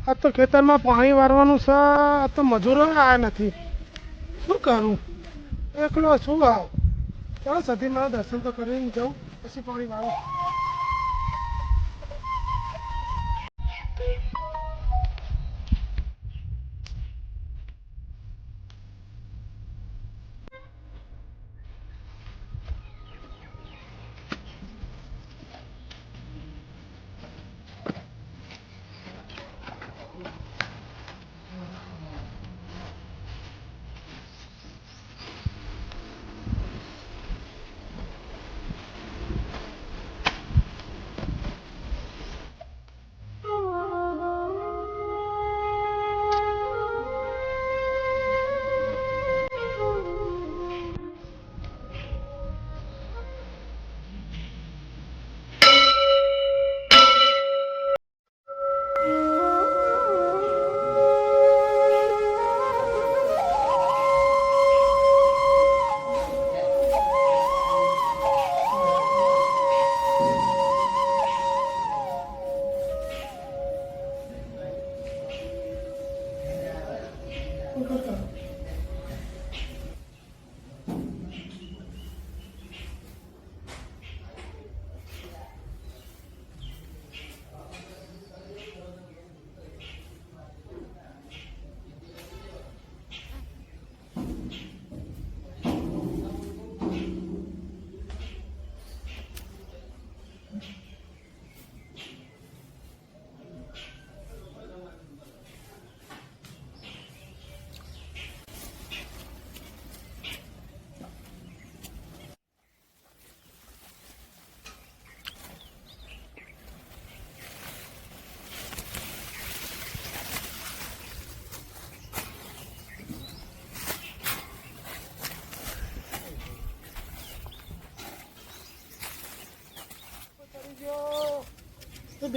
આ તો ખેતરમાં પાણી વારવાનું છે. આ તો મજૂરો આવ્યા નથી. શું કરું? એકલો શું આવ? ચાલો સતી મારા દર્શન તો કરીને જાઉં, પછી પાણી વાળું.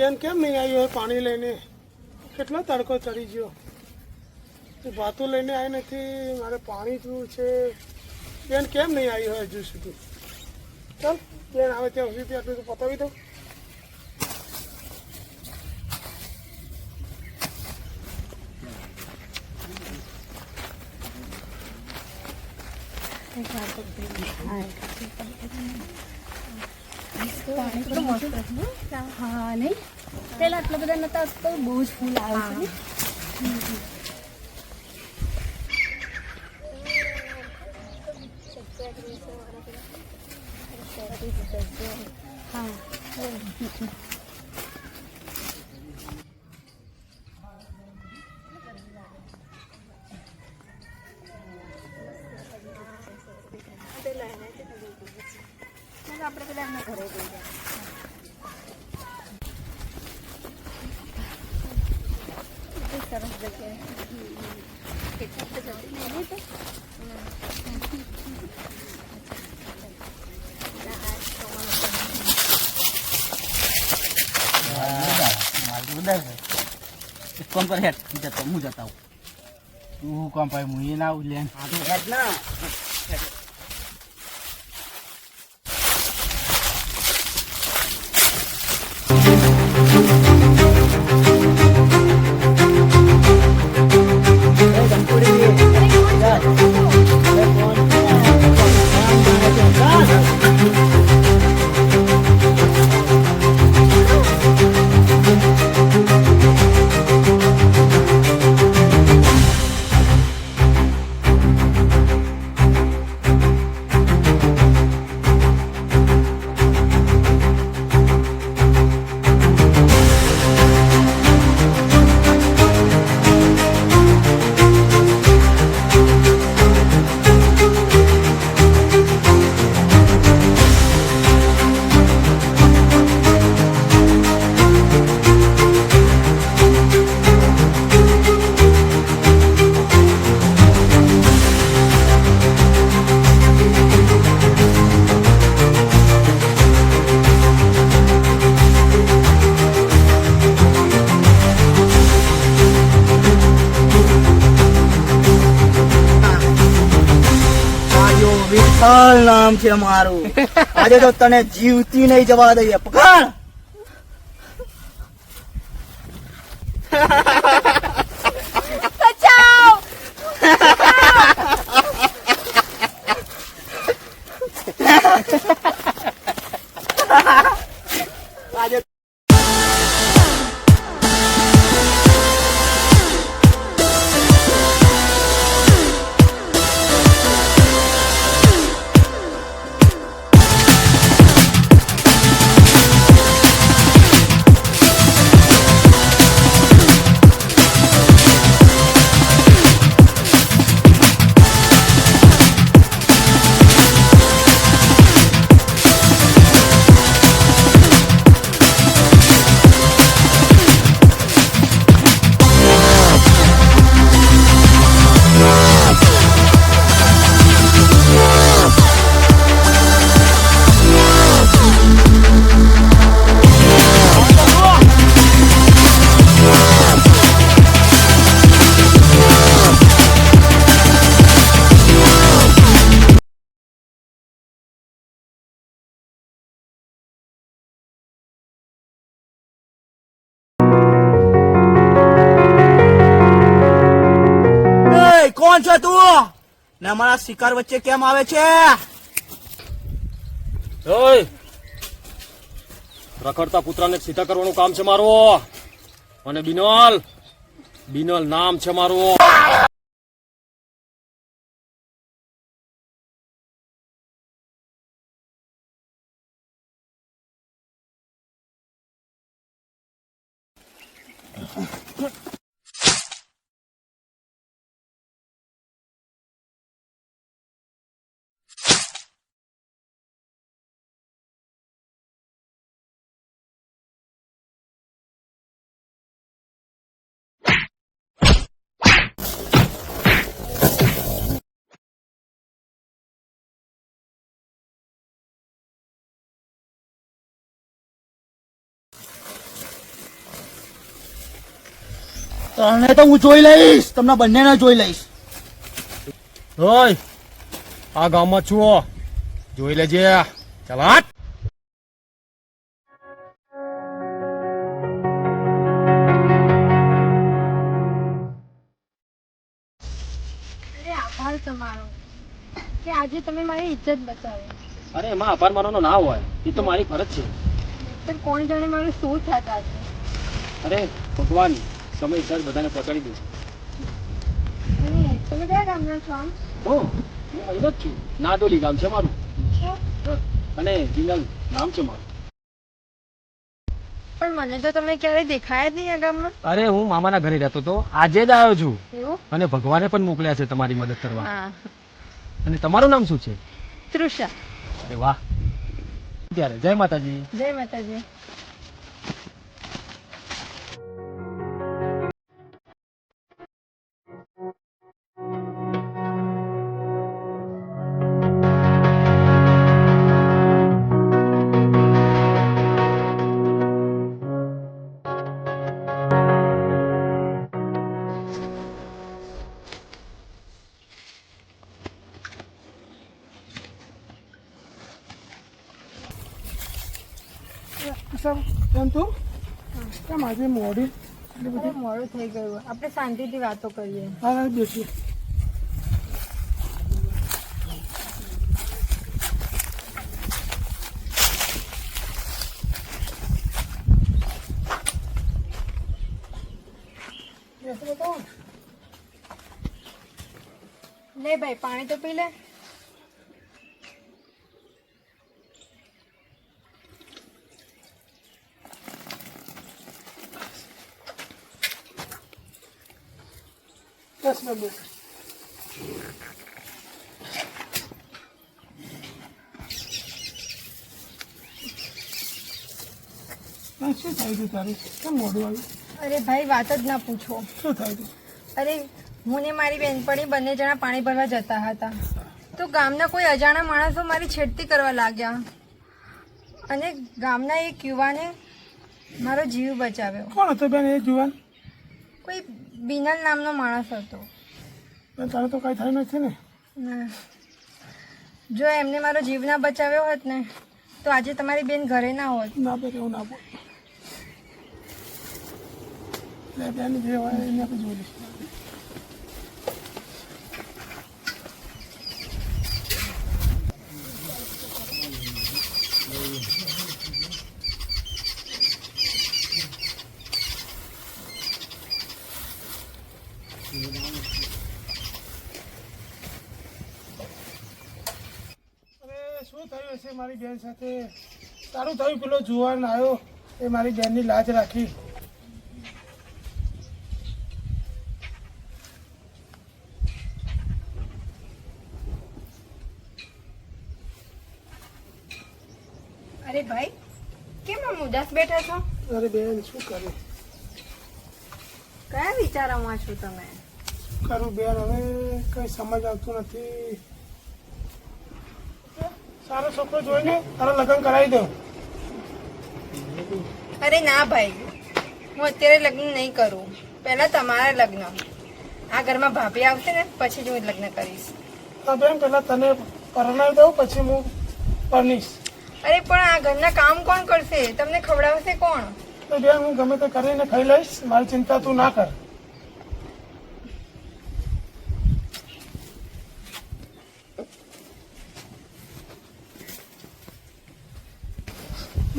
બેન કેમ નહીં આવી હોય પાણી લઈને? કેટલો તડકો ચડી ગયો. ભાતું લઈને આવી નથી, મારે પાણી પીવું છે. બેન કેમ નહીં આવી હોય હજુ સુધી? ચાલ બેન આવે ત્યાં સુધી આટલું તો પતાવી દઉં. હા નહીં પેલા આટલા બધા નતા, તો બહુ જ ફૂલ આવે છે. હા આપણે પેલા એમના ઘરે જઈ જાય. સરસ જગ્યાએ कौन पर हेड जाता हूँ जाता हूँ तू कौन पर मुझे ना उलेन हेड ना વિઠ્ઠલ નામ છે મારું. આજે તો તને જીવતી નહીં જવા દઈએ. પકડ. કોણ છે તું ને અમારા શિકાર વચ્ચે કેમ આવે છે? ઓય રખડતા પુત્રને સીધા કરવાનું કામ છે મારું. અને બિનોલ નામ છે મારું. તને તો હું જોઈ લઈશ, તમને બંનેને જોઈ લઈશ. ઓય આ ગામમાં છું, જોઈ લેજે. ચાલ હાટ. અરે આભાર તમારો કે આજે તમે મારી ઇજ્જત બચાવી. અરે એમાં આભાર માનવાનો ના હોય, એ તો મારી ફરજ છે. પણ કોણ જાણે મારું શું થતા છે. અરે ભગવાન સમયસર બધાને પકડી દે. અને તમે કયા ગામના છો આમ? હું અહીં જ છું. નાડોલી ગામ છે મારું. અને બિનોલ નામ છે મારું. પણ મને તો તમે ક્યારેય દેખાયા જ નહીં આ ગામમાં. અરે હું મામાના ઘરે રહેતો હતો, આજે જ આવ્યો છું. એવું? અને ભગવાને પણ મોકલ્યા છે તમારી મદદ કરવા. હા. અને તમારું નામ શું છે? તૃષા. અરે વાહ. ત્યારે જય માતાજી. જય માતાજી. કેમ તું કેમ આજે મોડી એટલી બધી? મોડું થઈ ગયું, આપણે શાંતિથી વાતો કરીએ. હા બેસી. લે ભાઈ પાણી તો પી લે. બસ બસ. શું થાય છે તારું? કેમ મોડું આવ્યું? અરે ભાઈ વાત જ ના પૂછો. શું થાય છે? અરે હું ને મારી બેનપણી બંને જણા પાણી ભરવા જતા હતા તો ગામના કોઈ અજાણા માણસો મારી છેડતી કરવા લાગ્યા અને ગામના એક યુવાને મારો જીવ બચાવ્યો. કોણ હતો બેન એ જુવાન? કોઈ બિનલ નામનો માણસ હતો. તારે તો કઈ થાય નથી ને? ના. જો એમને મારો જીવ ના બચાવ્યો હોત ને તો આજે તમારી બેન ઘરે ના હોત. ના બેન એવું ના બોલ. બેન જે હોય એને આપણે જોઈ લઈશું. શું થયું હશે મારી બેન સાથે? સારું થયું પેલો જુવાન આવ્યો એ મારી બેનની લાજ રાખી. અરે ભાઈ કેમ આમ ઉદાસ બેઠા છો? અરે બેન શું કરું? કયા વિચારોમાં છો તમે? કરું બેન હવે કઈ સમજ આવતું નથી. સારો છોકરો જોઈને તારા લગ્ન કરાવી દઉં. અરે ના ભાઈ હું અત્યારે લગ્ન નહીં કરું, પહેલા તમારા લગ્ન. આ ઘરમાં ભાભી આવશે ને પછી જ હું લગ્ન કરીશ. હા બેન પેલા તને પરણાવી દઉં પછી હું પરણીશ. અરે પણ આ ઘરના કામ કોણ કરશે? તમને ખવડાવશે કોણ? તો બેન હું ગમે તે કરીને ખાઈ લઈશ, મારી ચિંતા તું ના કર.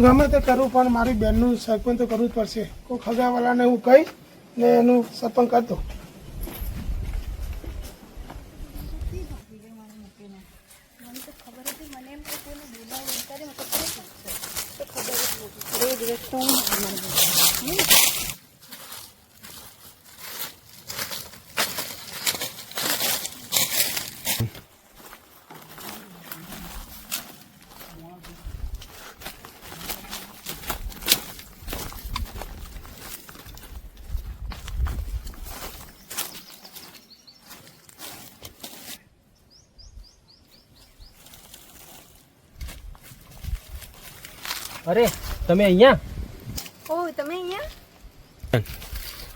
ગમે તે કરવું પણ મારી બહેનનું સરપંચ તો કરવું જ પડશે. કોઈ ખગાવાલાને હું કહી ને એનું સરપંચ કરી દઉં. અરે તમે અહીંયા? ઓ તમે અહીંયા?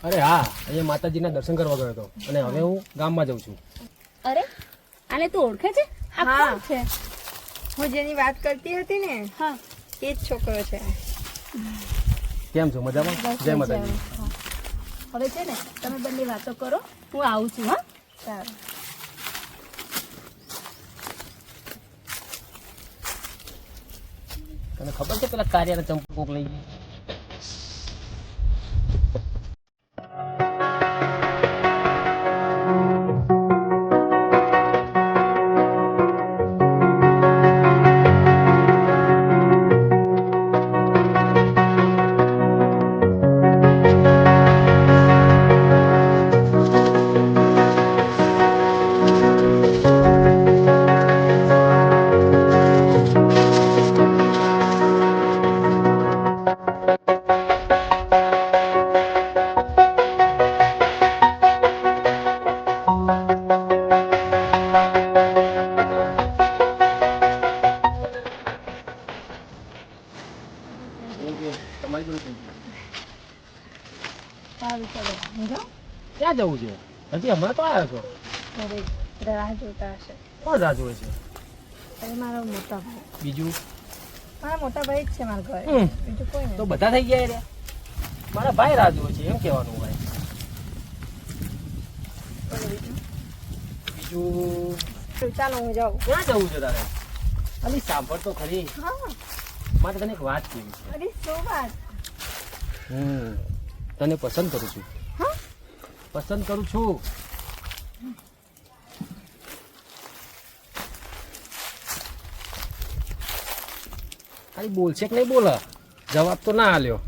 અરે હા, અહીંયા માતાજીના દર્શન કરવા ગયો હતો અને હવે હું ગામમાં જાઉં છું. અરે આને તું ઓળખે છે? આ હા. કોણ છે? હું જેની વાત કરતી હતી ને હા એ જ છોકરો છે. કેમ છો? મજામાં? જય માતાજી. હવે છે ને તમે બંને વાતો કરો, હું આવું છું. હા સારું. તને ખબર છે પેલા કાર્યને ચંપુ કોક લઈ ગઈ? સારું ચલો હું જાઉં. ક્યાં જવું છે? હજી હમણાં તો આવ્યો છો. ઘરે રાહ જોતા હશે. કોણ રાહ જોવે છે? અરે મારો મોટા ભાઈ. બીજું? મારા મોટા ભાઈ જ છે મારા ઘરે. હમ. બીજું કોઈ તો નહીં. બધા થઈ ગયા રે. મારા ભાઈ રાહ જોવે છે એમ કહેવાનું ભાઈ. બોલો બીજું. બીજું ચાલો હું જાઉં. ક્યાં જવું છે તારે? અલી સાંભળ તો ખરી, હા. મારે તને એક વાત કેવી છે. અરે શું વાત? તને પસંદ કરું છું. હા? પસંદ કરું છું. ખાલી બોલશે કે નહીં બોલે? જવાબ તો ના આલ્યો.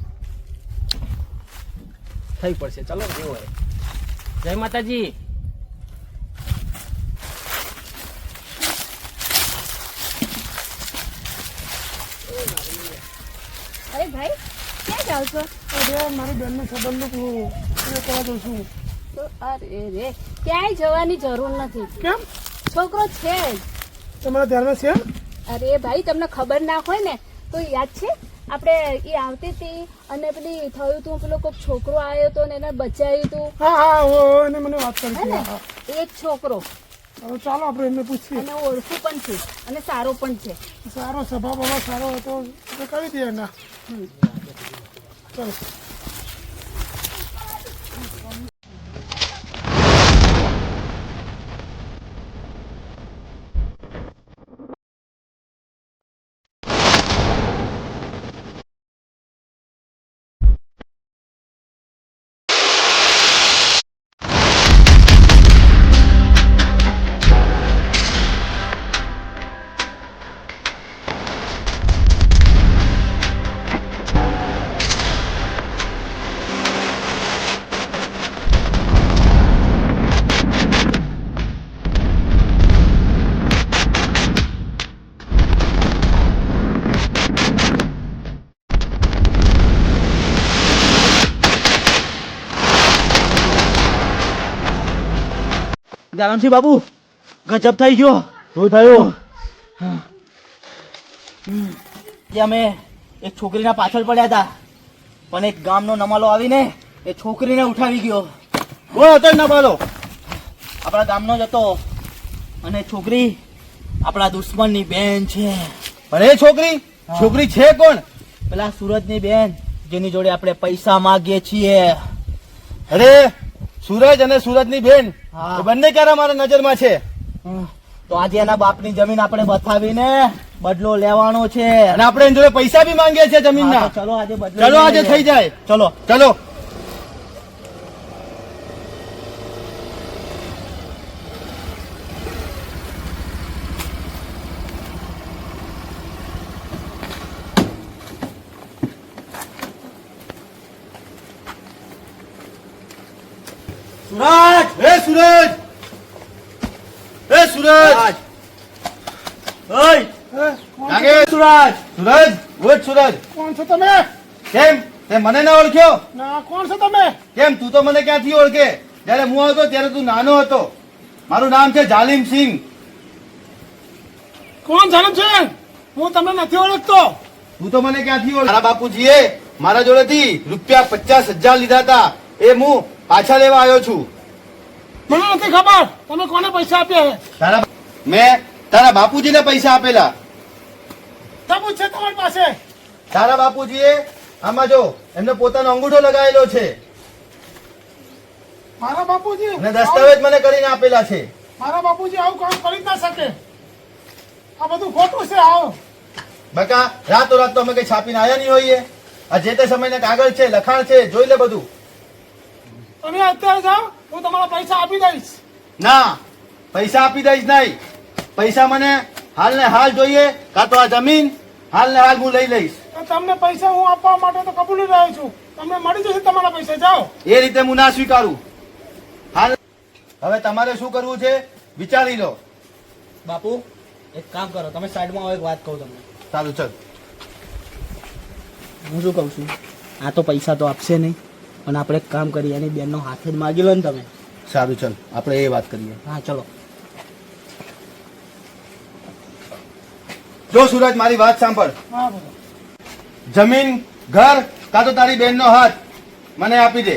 થઈ પડશે. ચલો જેવો હોય. જય માતાજી. અરે ભાઈ ક્યાં જાવ છો? અરે મારી બહેનને સંબંધનું હું એ કરવા દઉં છું. તો અરે રે ક્યાંય જવાની જરૂર નથી, કેમ? છોકરો છે જ. તમારા ધ્યાનમાં છે? અરે ભાઈ તમને ખબર ના હોય ને તો યાદ છે આપણે એ આવતી હતી અને પેલી થયું તું પેલો કોઈક છોકરો આવ્યો હતો ને એને બચાવ્યું તું, હા હા એને મને વાત કરી હે હતી. ને? હા. એ જ છોકરો. હવે ચાલો આપણે એમને પૂછીએ. અને ઓળખું પણ છું અને સારો પણ છે. સારો સ્વભાવ બાબા સારો હતો તો કરી દઈએ ના. ચાલો. જાનમસિંહ બાબુ ગજબ થઈ ગયો. શું થયું? કે અમે એક છોકરીના પાછળ પડ્યા હતા પણ એક ગામનો નમાલો આવીને એ છોકરીને ઉઠાવી ગયો. કોણ હતો નમાલો? આપણા ગામનો જ હતો અને છોકરી આપણા દુશ્મનની બેન છે. પણ એ છોકરી છે કોણ? પેલા સુરજની બેન જેની જોડે આપણે પૈસા માંગીએ છીએ. અરે સૂરજ અને સૂરજની બેન હા. એ બંને ક્યારે મારા નજરમાં છે. તો આજે એના બાપની જમીન આપણે બતાવીને બદલો લેવાનો છે. અને આપણે એની જોડે પૈસા બી માંગીએ છીએ જમીનના. હા, તો ચલો આજે બદલો ચલો આજે લઈએ. થઈ જાય. ચલો. ચલો. સુરજ! એ સુરજ! એ સુરજ! ઓય! લાગે સુરજ! સુરજ! ઓય સુરજ! કોણ છો તમે? કેમ તે મને ના ઓળખ્યો? ના, કોણ છો તમે? કેમ તું તો મને ક્યાંથી ઓળખે? જયારે હું આવતો ત્યારે તું નાનો હતો. મારું નામ છે જાલિમ સિંહ. કોણ જાણે છે? હું તમને નથી ઓળખતો. તું તો મને ક્યાંથી ઓળખ? મારા બાપુજીએ મારા જોડેથી ₹50,000 લીધા હતા. એ હું પાછા લેવા આવ્યો છું. મને નથી ખબર તમે કોને પૈસા આપ્યા છે. મેં તારા બાપુજીને પૈસા આપેલા. સબૂત છે તમારી પાસે? તારા બાપુજીએ આમાં જો એમને પોતાનો અંગૂઠો લગાવેલો છે મારા બાપુજી અને દસ્તાવેજ મને કરીને આપેલા છે. મારા બાપુજી આવું કામ કરી જ ના શકે. આ બધું ખોટું છે. આવો બકા રાતોરાત તો અમે કઈ છાપીને આવ્યા નહીં હોઈએ. આ જે તે સમયના કાગળ છે, લખાણ છે, જોઈ લે બધું. તમે અત્યારે જાઓ, હું તમારા પૈસા આપી દઈશ. ના, પૈસા આપી દઈશ નહીં. પૈસા મને હાલ ને હાલ જોઈએ, કાં તો આ જમીન હાલ ને હાલ હું લઈ લઈશ. તો તમને પૈસા હું આપવા માટે તો કબૂલી રહ્યો છું. તમને મળી જશે તમારા પૈસા. જાઓ. એ રીતે હું ના સ્વીકારું. હાલ હવે તમારે શું કરવું છે વિચારી લો. બાપુ એક કામ કરો, તમે સાઈડમાં આવો, એક વાત કહું તમને. ચાલુ ચલ. હું શું કહું છું, આ તો પૈસા તો આપશે નહીં, પણ આપણે એક કામ કરીએ, એની બેનનો હાથ જ માગી લો ને તમે. સારું ચલ, આપણે એ વાત કરીએ. હા ચલો. જો સુરજ, મારી વાત સાંભળ. હા બોલો. જમીન, ઘર, કાં તો તારી બેનનો હાથ મને આપી દે.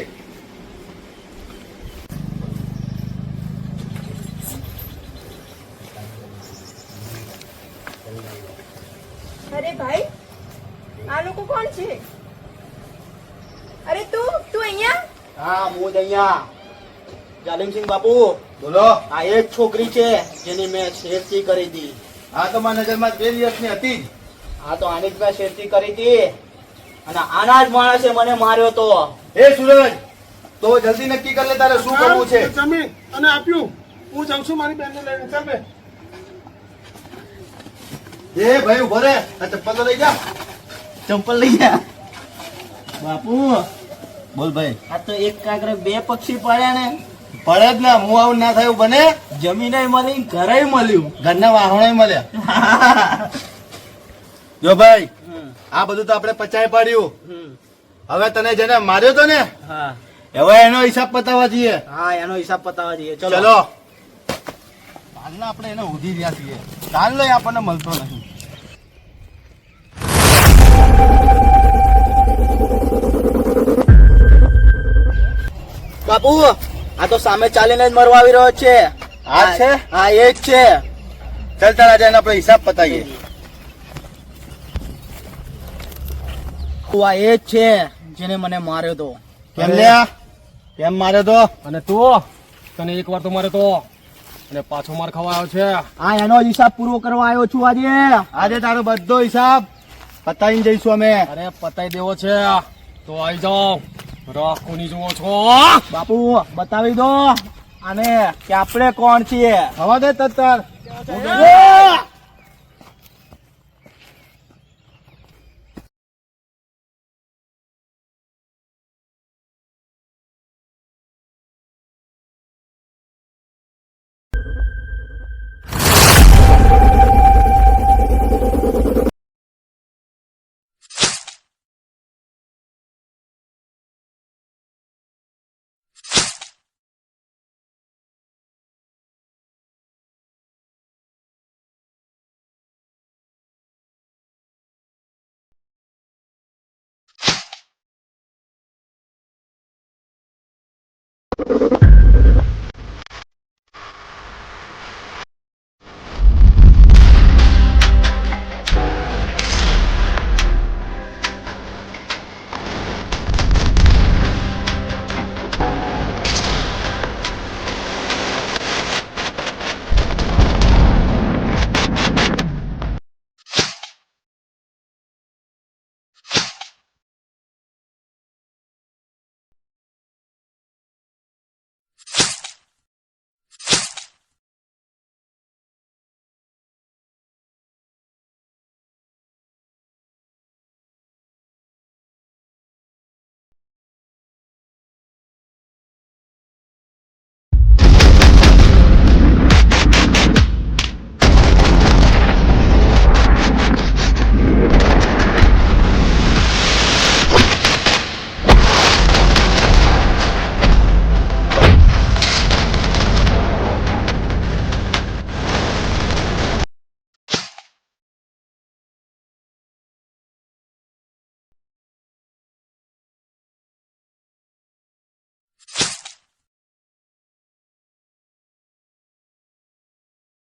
અરે ભાઈ, આ લોકો કોણ છે? અરે તું અહીંયા? હા હું જ અહીંયા. જાલિમસિંહ બાપુ, બોલો. આ એક છોકરી છે જેની મેં શેરતી કરી હતી. આ તો મારા નજરમાં 2 દિવસની હતી જ. આ તો આની જ મેં શેરતી કરી હતી, અને આના જ માણસે મને માર્યો તો. એ સૂરજ, તો જલ્દી નક્કી કરી લે તારે શું કરવું છે. જમીન અને આપ્યું. હું જાઉં છું મારી બેનને લઈને. ચાલ બે. એ ભાઈ ઉભો રે, આ ચપ્પલ તો લઈ જા. ચંપલ લઈ ગયા. બાપુ બોલ ભાઈ. આ તો એક કાંકરે 2 પક્ષી પડ્યા ને. પડે જ ને, હું આવું ના થયું બને. જમીને મળી, ઘરે મળ્યું. ઘરના વાહણો મળ્યા. જો ભાઈ, આ બધું તો આપણે પચાઈ પાડ્યું. હવે તને જેને માર્યો તો ને, હા હવે એનો હિસાબ પતાવવા જઈએ. હા, એનો હિસાબ પતાવવા જઈએ. ચલો. ચલો. કાલના આપણે એને ઉધી રહ્યા છીએ. કાલ લઈ આપણને મળતો નહીં. બાપુ આ તો સામે ચાલીને જ મરવા આવી રહ્યો છે. આ છે? હા એ જ છે. ચાલ તારા જઈને આપણે હિસાબ પતાવીએ. આ એ જ છે જેને મને માર્યો તો. કેમ લ્યા? કેમ માર્યો તો? અને તું તને એક વાર તો મારે તો અને પાછો માર ખવાયો છે. આ એનો હિસાબ પૂરો કરવા આવ્યો છું આજે. આજે તારો બધો હિસાબ પતાવીને જઈશું અમે. અરે પતાઈ દેવો છે તો આવી જાઓ. રાહ કોની જુઓ છો? બાપુ બતાવી દો આને કે આપણે કોણ છીએ. હવા દે તત્તર.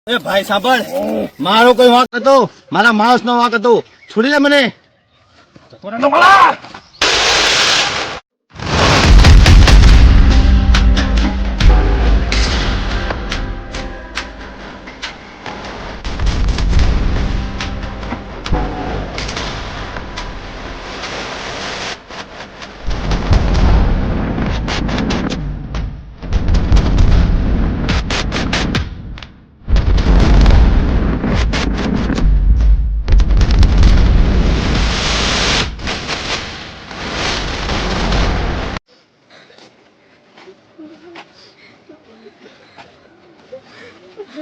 એ ભાઈ સાંભળ, મારો કોઈ વાંક હતો, મારા માણસ નો વાંક હતો, છોડી દે મને.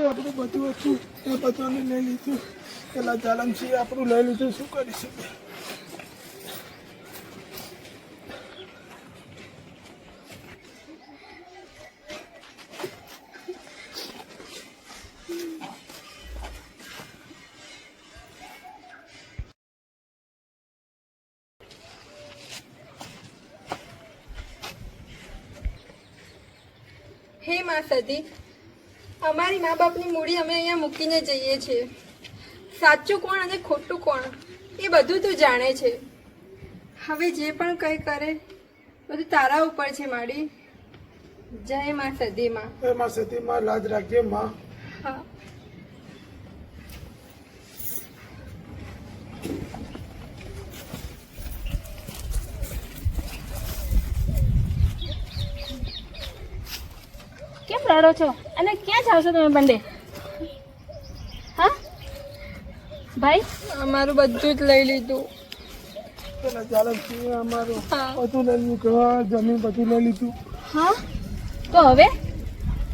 આપણું બધું હતું એ બધાને લઈ લીધું. પેલા જાલમસિંહ આપણું લઈ લીધું, શું કરી શકે? હે માં સતી, અમારી મા બાપની મૂડી અમે અહીંયા મૂકીને જઈએ છીએ. સાચું કોણ અને ખોટું કોણ એ બધું તું જાણે છે. હવે જે પણ કંઈ કરે બધું તારા ઉપર છે માડી. જય માં સતી માં. એમાં સતીમાં લાજ રાખજે માં. હા. કેમ રડો છો અને ક્યાં જાવ છો તમે બંને? હા ભાઈ, અમારું બધું જ લઈ લીધું. પેલા જાલમસિંહ અમારું હા. બધું લઈ લીધું, ઘર જમીન બધું લઈ લીધું. હા તો હવે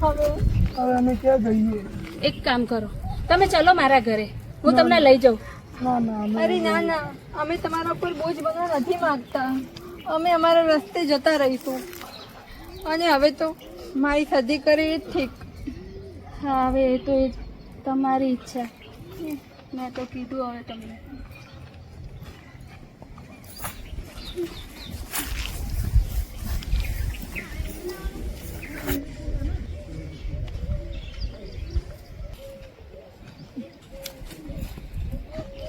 હવે અમે ક્યાં જઈએ? એક કામ કરો, તમે ચલો મારા ઘરે, હું તમને લઈ જાઉં. ના ના અમે અરે ના ના, અમે તમારા ઉપર બોજ બનવા નથી માંગતા. અમે અમારા રસ્તે જતા રહીશું. અને હવે તો મારી સદી કરે એ જ ઠીક. હા હવે એ તો એ તમારી ઈચ્છા, મેં તો કીધું હવે તમને.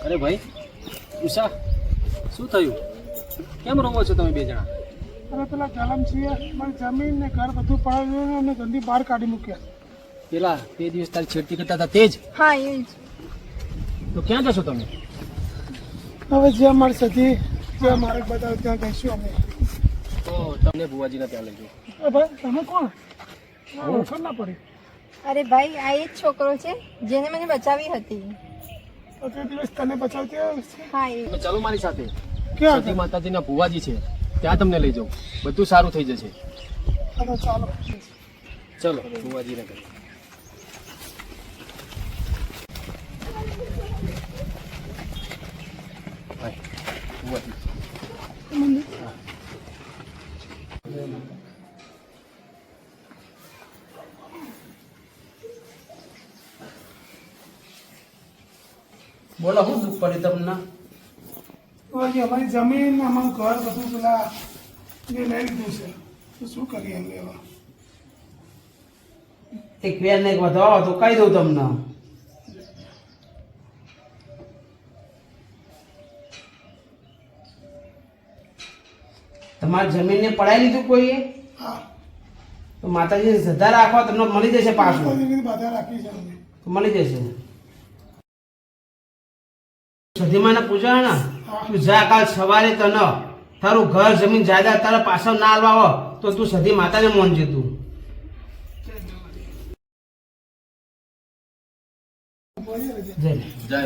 અરે ભાઈ ઉષા, શું થયું? કેમ રમો છો તમે બે જણા? અરે પેલા જાલમસિંહે મારી જમીન ને ઘર બધું પડાવ્યું અને ઘરની બહાર કાઢી મૂક્યા. પેલા તે દિવસ તારી છેડતી કરતા હતા તે જ? હા એ જ. તો ક્યાં જશો તમે? હવે જે અમારી સતી જે મારે બતાવે ત્યાં જઈશું અમે. તો તમને બુવાજીને ત્યાં લઈ જાઓ. એ ભાઈ તમે કોણ? ઓળખ ના પડી. અરે ભાઈ, આ એ જ છોકરો છે જેને મને બચાવી હતી. તો તે દિવસ તને બચાવતી આવ્યો છે? હા એ. તમે ચાલો મારી સાથે. ક્યાં સતી માતાજીના બુવાજી છે, ત્યાં તમને લઈ જાઉં, બધું સારું થઈ જશે. હતા? ચાલો. ચલો બુવાજીને ઘરે. હાય, બુવાજી. બોલો શું દુઃખ પડ્યું તમને? હવે અમારી જમીન ને અમારું ઘર બધું પેલા જે લઈ લીધું છે, તો શું કરીએ અમે એવા? એક વેર ને એક વધાવો તો કહી દઉં તમને. તમારી જમીન ને પડાવી લીધું કોઈએ? હા, તો માતાજી શ્રદ્ધા રાખવા તમને મળી જશે પાછું. બધી બાધા રાખી છે અમે. તો મળી જશે. સધીમાને પૂછા ને, તું જા કાલ સવારે તને તારું ઘર જમીન જાયદાદ તારા પાછળ ના આલવા આવે તો તું સધી માતાને માનજે તું. જય જય.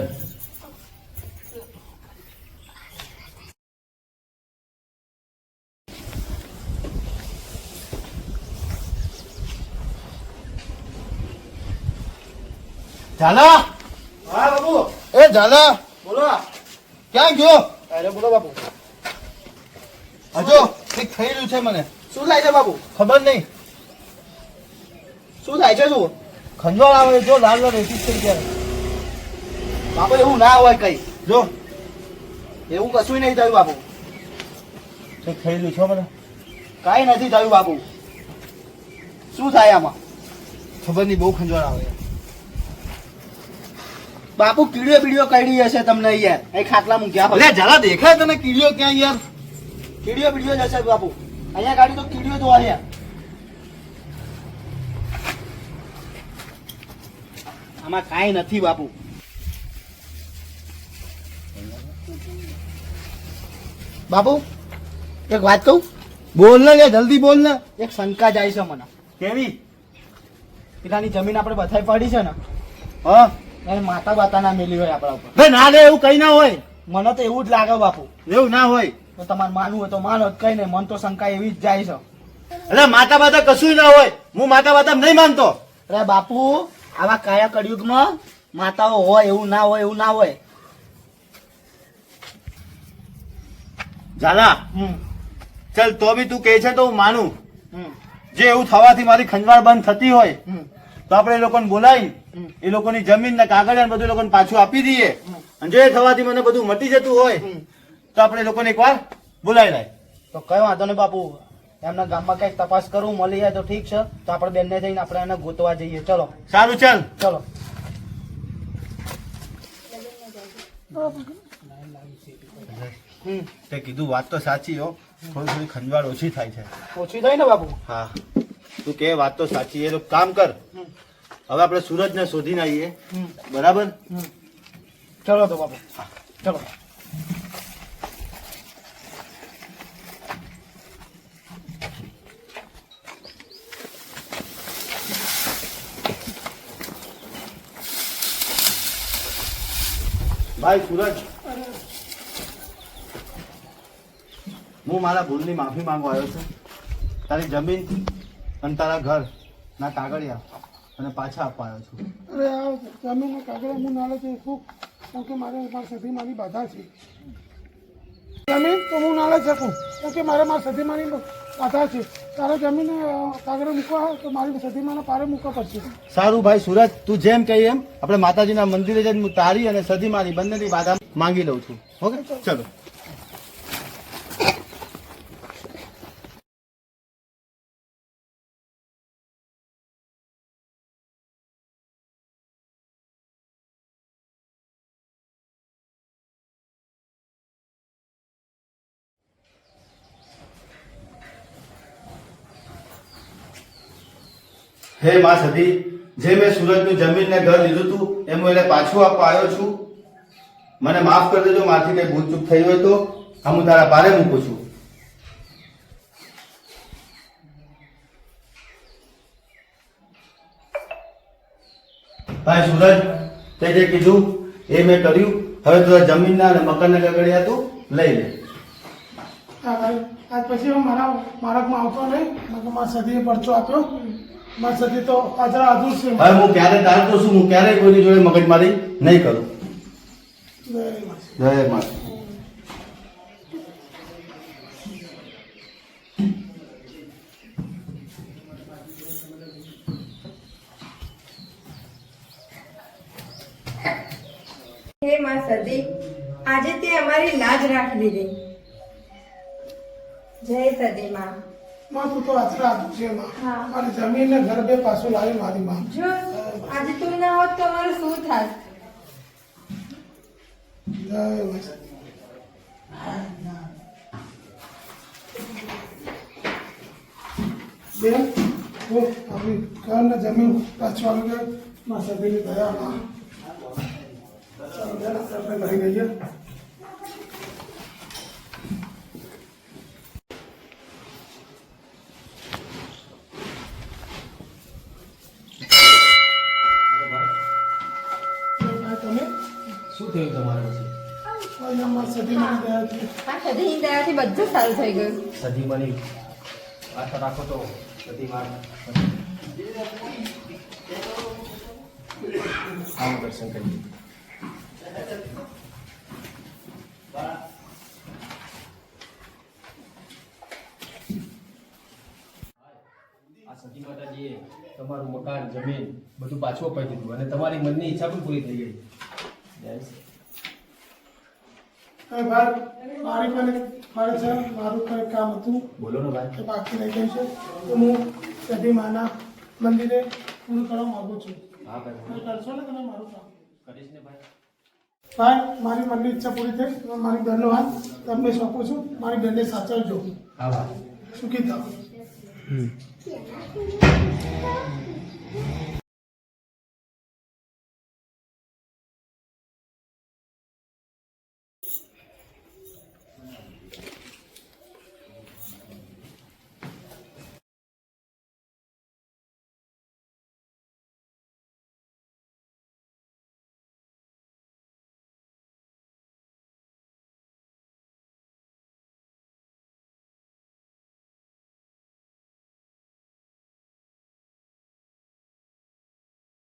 ઝાલા, હા બાપુ. એ ઝાલા, બોલો. ક્યાં ગયો? અરે બોલો બાપુ. હજો કંઈક થઈ રહ્યું છે મને. શું થાય છે બાપુ? ખબર નહીં. શું થાય છે? શું ખંજવાળ આવે જો, લાલ લાલ રેતી થઈ ગયા. બાપુ એવું ના હોય કઈ, જો એવું કશું નહીં થયું બાપુ. કંઈક થઈ રહ્યું છે મને. કઈ નથી થયું બાપુ. શું થાય આમાં? ખબર નહીં, બહુ ખંજવાળ આવે. બાપુ કીડીઓ બીડીઓ કઈડી હશે તમને યાર અહીં ખાટલા મૂક્યા હોય અરે જરા દેખાય તને કીડીઓ ક્યાં યાર? કીડીઓ બીડીઓ જ હશે બાપુ અહીંયા ગાડી તો કીડીઓ તો અહીંયા આમાં કાંઈ નથી બાપુ બાપુ એક વાત કહું બોલ ને લે, જલ્દી બોલ ને. એક શંકા જાય છે મને કેવી? પેલાની જમીન આપણે બધાઈ પડી છે ને હા એને માતા બાતા ના મેલી હોય આપણા ઉપર ભાઈ ના લે, એવું કઈ ના હોય. મને તો એવું જ લાગે બાપુ એવું ના હોય. તો તમારે માનવું હોય તો માનો કઈ નહીં મન તો શંકા એવી જ જાય છે અરે માતા બાતા કશું ના હોય. હું માતા બાતા નહીં માનતો. અરે બાપુ આવા કાયા કળિયુગમાં માતાઓ હોય એવું ના હોય એવું ના હોય ઝાલા હમ ચલ તો બી તું કહે છે તો હું માનું. હમ જે એવું થવાથી મારી ખંજવાળ બંધ થતી હોય હમ તો આપણે એ લોકોને બોલાવી હમ. એ લોકોની જમીન ને કાગળ ને બધું એ લોકોને પાછું આપી દઈએ. અને જો એ થવાથી મને બધું મટી જતું હોય તો આપણે એ લોકોને એકવાર બોલાવી લાય. તો કઈ વાંધો નહીં બાપુ એમના ગામમાં કઈક તપાસ કરવું મળી જાય તો ઠીક છે તો આપણે બેનને જઈને આપણે એને ગોતવા જઈએ ચલો સારું ચાલ. ચલો તે કીધું વાત તો સાચી હો. થોડી થોડી ખંજવાળ ઓછી થાય છે. ઓછી થાય ને બાપુ હા તું કે વાત તો સાચી. એ લોકો કામ કર હવે આપણે સુરજને શોધીને આવીએ. બરાબર. ચલો તો બાપુ ચલો ભાઈ સુરજ, હું મારા ભૂલની માફી માંગવા આવ્યો છું. તારી જમીન અને તારા ઘર ના કાગળિયા અને પાછા આપવા આવ્યો છું. અરે આ જમીન કાગળ હું ના લે ખૂબ કેમ કે મારી સધી મારી બાધા છે. જમીન તો હું ના લઈ શકું કેમ કે મારી સધી મારી બાધા છે. તારે જમીન કાગળ મૂકવા હોય તો મારી સધી માને પારે મૂકવા પડશે. સારું ભાઈ સુરજ, તું જેમ કહી એમ આપણે માતાજીના મંદિરે જઈને હું તારી અને સધી મારી બંનેની બાધા માંગી લઉં છું. ઓકે ચલો. હે માં સધી, જે મેં સુરજની જમીન ને ઘર લીધું હતું એમ હું એને પાછું આપવા આવ્યો છું. મને માફ કરી દેજો, મારથી કઈ ભૂલ ચૂક થઈ હોય તો આ હું તારા પારે મૂકું છું. ભાઈ સુરજ, તે જે કીધું એ મેં કર્યું. હવે તારા જમીનના અને મકાનના કાગળિયા તું લઈ લે. હા ભાઈ આજ પછી હું મારા માર્ગમાં આવતો નહીં. મારા સધીએ પરચો આપ્યો. મારી સધી તો હાજરા હાજર છે. હવે હું ક્યારે ટાળતો છું, હું ક્યારેય કોઈની જોડે મગજમારી નહીં કરું. જય મા. જય માં. હે માં સદી આજે તે અમારી લાજ રાખી લીધી. જય સદી માં. માં તું તો હાજરા હાજર છે માં. હા. મારી જમીન ને ઘર બે પાછું લાવી મારી માં. જો આજે તું ના હોત તો અમારું શું થાત? જય મા. બેન હું આપણી ઘર ને જમીન પાછું આવી ગઈ. માં સધીની દયામાં ચાલો બેન આપણે ઘરે ગઈએ. તમે શું થયું તમારે પછી? માં સધી મારી દયાથી આ સદીની દયાથી બધું સારું થઈ ગયું. સદી બની આશા રાખો તો સદી માં આવો દર્શન કરીએ. આ સતી માતાજીએ તમારું મકાન જમીન બધું પાછું અપાઈ દીધું અને તમારી મનની ઈચ્છા પણ પૂરી થઈ ગઈ. જય શ્રી હવે ભાઈ મારી પણ ફરજ છે. મારું કંઈક કામ હતું બોલો ને ભાઈ. કે બાકી રહી ગયું છે તો હું સધી માના મંદિરે પૂરું કરવા માંગુ છું. હા ભાઈ. તમે કરશો ને તમે મારું કામ? કરીશ ને ભાઈ. ભાઈ મારી મનની ઈચ્છા પૂરી થઈ. હવે મારી બહેનનો હાથ તમને સોંપું છું. મારી બહેનને સાચવજો. સુખી થાવ.